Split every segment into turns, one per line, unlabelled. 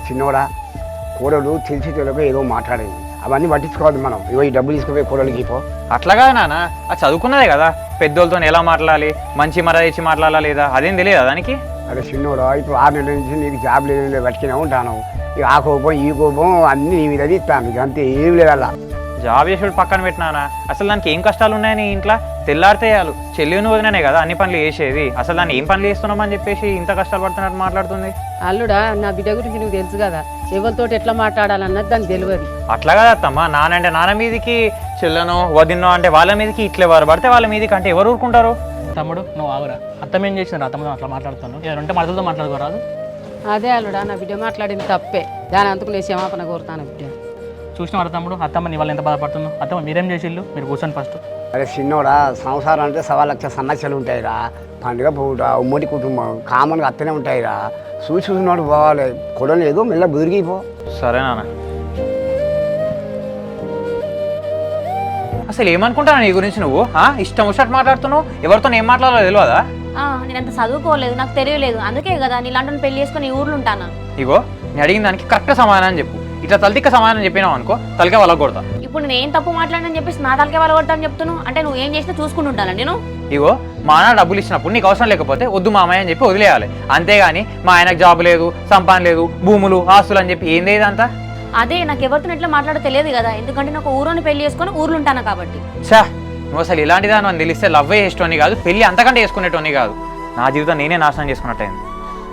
చిన్నోడా కూరలు తెలిసి తెలియక ఏదో మాట్లాడేది అవన్నీ పట్టించుకోవద్దు మనం. ఇగో ఈ డబ్బులు తీసుకుపోయి కూరలకి ఇపో.
అట్లాగా నాన్న అది చదువుకున్నదే కదా, పెద్దోళ్ళతో ఎలా మాట్లాడాలి, మంచి మర్యాద ఇచ్చి మాట్లాడాలా లేదా అదేం తెలియదా దానికి?
అరే చిన్నోడా, ఇప్పుడు 6 నెలల నుంచి నీకు జాబ్ లేదు పట్టుకునే ఉంటాను. ఇక ఆ కోపం ఈ కోపం అన్నీ నీ మీద ఇస్తాను. ఇక అంతే, ఏం లేదు అలా.
జాబ్ చేసేవాడు పక్కన పెట్టినానా, అసలు దానికి ఏం కష్టాలు ఉన్నాయని ఇంట్లో తెల్లారితేయాలు చెల్లిని వదిననే కదా అన్ని పనులు చేసేది. అసలు దాన్ని ఏం పనులు చేస్తున్నామని చెప్పేసి ఇంత కష్టాలు పడుతున్నట్టు మాట్లాడుతుంది.
అల్లుడా, నా బిడ్డ గురించి నువ్వు తెలుసు కదా, ఎవరితోటి ఎట్లా మాట్లాడాలన్నది దానికి తెలియదు.
అట్లా కదా అత్తమ్మ, నాన్న అంటే నాన్న మీదికి, చెల్లెనో వదినో అంటే వాళ్ళ మీదకి, ఇట్లా ఎవరు పడితే వాళ్ళ మీదకి అంటే ఎవరు ఊరుకుంటారు?
తమ్ముడు నువ్వు ఆగురా, అత్తమ్మ ఏం చేసింది అత్తమ్మతో అట్లా మాట్లాడుతాను, ఎవరంటే మరదలతో మాట్లాడుకోరాదు.
అదే అల్లుడా, నా బిడ్డ మాట్లాడింది తప్పే, దాని అందుకు నేను క్షమాపణ కోరుతాను బిడ్డ.
చూసిన వారు తమ్ముడు, అత్తమ్మ నీ వాళ్ళు ఎంత బాధపడుతుందో. అత్తమ్మ మీరేం చేసిళ్ళు, మీరు కూర్చొని ఫస్ట్.
అరే చిన్నోడా, సంసారం అంటే 1,00,000 సమస్యలు ఉంటాయిరా. పండుగ పూట ఉమ్మడి కుటుంబం కామన్గా అత్తనే ఉంటాయిరా. చూసినోడు పోవాలి, కొడలు ఏదో మెల్ల బుదిరిగిపో.
సరే నాన్న. అసలు ఏమనుకుంటాను నీ గురించి నువ్వు? ఇష్టం వచ్చినట్టు మాట్లాడుతున్నావు, ఎవరితో ఏం మాట్లాడాలో తెలియదా?
నేనంత చదువుకోలేదు, నాకు తెలియలేదు, అందుకే కదా నీలాంటి పెళ్లి చేసుకుని ఈ ఊర్లో ఉంటానా.
ఇగో నేను అడిగిన దానికి కరెక్ట్ సమాధానం చెప్పు. ఇట్లా తలదిక్క సమాధానం చెప్పినావు అనుకో, తలకే వాళ్ళ కొడతా.
ఇప్పుడు నేను ఏం తప్పు మాట్లాడని చెప్పేసి నా తలకే వాళ్ళ కొడతా అని చెప్తున్నాను అంటే నువ్వు ఏం చేసినా చూసుకుంటుంటాను నేను.
ఇగో మా ఆయన డబ్బులు ఇచ్చినప్పుడు నీకు అవసరం లేకపోతే వద్దు మామయ్య అని చెప్పి వదిలేయాలి, అంతేగాని మా ఆయనకు జాబ్ లేదు, సంపాదన లేదు, భూములు ఆస్తులు అని చెప్పి ఏం లేదంతా.
అదే నాకు ఎవరితో ఎట్లా మాట్లాడో తెలియదు కదా, ఎందుకంటే నాకు ఊరోని పెళ్లి చేసుకొని ఊర్లు ఉంటాను కాబట్టి.
చా, నువ్వు అసలు ఇలాంటిదా అని తెలిస్తే లవ్ చేసుకోని కాదు, పెళ్లి అంతకంటే చేసుకునేటోని కాదు. నా జీవితం నేనే నాశనం చేసుకున్నట్టయింది.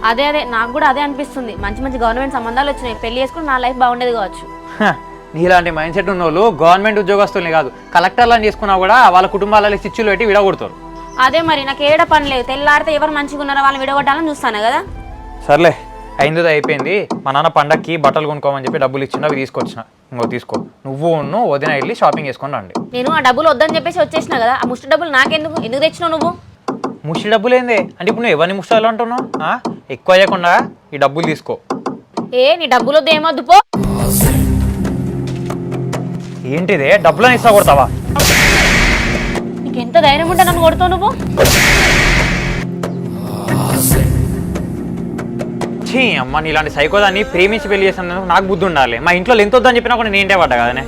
అదే నాకు కూడా అదే అనిపిస్తుంది. మంచి మంచి గవర్నమెంట్ సంబంధాలు వచ్చినాయి, పెళ్లి చేసుకుని నా లైఫ్ బాగుండేది కావచ్చు.
నీలాంటి మైండ్ సెట్ ఉన్న వాళ్ళు గవర్నమెంట్ ఉద్యోగస్తుల్ని కాదు, కలెక్టర్లను చేసుకున్నా కూడా వాళ్ళ కుటుంబాలలో చిచ్చులు పెట్టి విడగొడతారు.
అదే మరి నాకు ఏడ పని లేదు, తెల్లారితే ఎవరు మంచిగా ఉన్నారో వాళ్ళని విడగొట్టాలని చూస్తాను కదా.
సర్లే, అయింది అయిపోయింది. మా నాన్న పండక్కి బట్టలు కొనుక్కోమని చెప్పి డబ్బులు ఇచ్చిన, అవి తీసుకొచ్చిన. ఇంకో తీసుకో, నువ్వు వదిన వెళ్ళి షాపింగ్ చేసుకొని రండి.
నేను ఆ డబ్బులు వద్దని చెప్పేసి వచ్చేసిన కదా, ఆ ముష్టి డబ్బులు నాకెందుకు, ఎందుకు తెచ్చినావు నువ్వు?
ముష్టి డబ్బులు ఏంది అంటే ఇప్పుడు నువ్వు ఎవరిని ముష్టాలు అంటున్నావు? ఎక్కువ అయ్యకుండా ఈ డబ్బులు తీసుకో.
నీ డబ్బులు వద్దు, ఏమొద్దు పో.
ఏంటిదే, డబ్బులని ఇస్తా కొడతావా?
నీకు ఎంత ధైర్యం ఉంటే నన్ను కొడతావు నువ్వు?
ఛీ అమ్మ, నీలాంటి సైకోదాన్ని ప్రేమించి పెళ్లి చేసినందుకు నాకు బుద్ధి ఉండాలి. మా ఇంట్లో ఎంత వద్దని చెప్పినా కూడా నేనే పడ్డా కదనే.